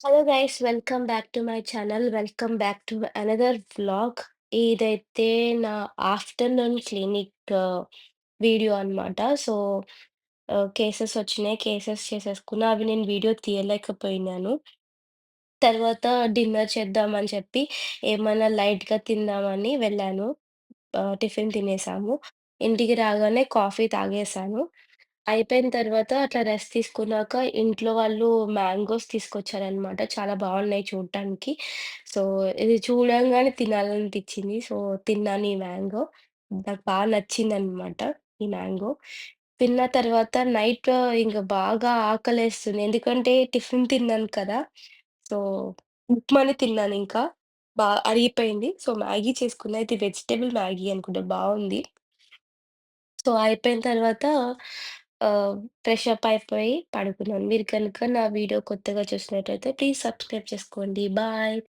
Hello guys, welcome back to my channel. Welcome back to another vlog. ఇదైతే నా afternoon clinic video అన్నమాట. So, cases వచ్చినాయి. Cases చేసేసుకున్నా. అవి నేను వీడియో తీయలేకపోయినాను. తర్వాత డిన్నర్ చేద్దామని చెప్పి ఏమన్నా లైట్‌గా తిందామని వెళ్ళాను. టిఫిన్ తినేసాము. ఇంటికి రాగానే కాఫీ తాగేసాను. అయిపోయిన తర్వాత అట్లా రెస్ట్ తీసుకున్నాక ఇంట్లో వాళ్ళు మ్యాంగోస్ తీసుకొచ్చారనమాట. చాలా బాగున్నాయి చూడటానికి. సో, ఇది చూడంగానే తినాలనిపించింది. సో, తిన్నాను ఈ మ్యాంగో. నాకు బాగా నచ్చిందనమాట ఈ మ్యాంగో. తిన్న తర్వాత నైట్ ఇంక బాగా ఆకలేస్తుంది. ఎందుకంటే టిఫిన్ తిన్నాను కదా! సో, ఉప్మానే తిన్నానింకా. అరిగిపోయింది. సో, మ్యాగీ చేసుకున్నా. ఇది వెజిటబుల్ మ్యాగీ అనుకుంటా బావుంది. సో, అయిపోయిన తర్వాత ఆహ్, ఫ్రెష్ అప్ అయిపోయి పడుకున్నాను. మీరు కనుక నా వీడియో కొత్తగా చూసినట్టయితే ప్లీజ్ సబ్స్క్రైబ్ చేసుకోండి. బాయ్.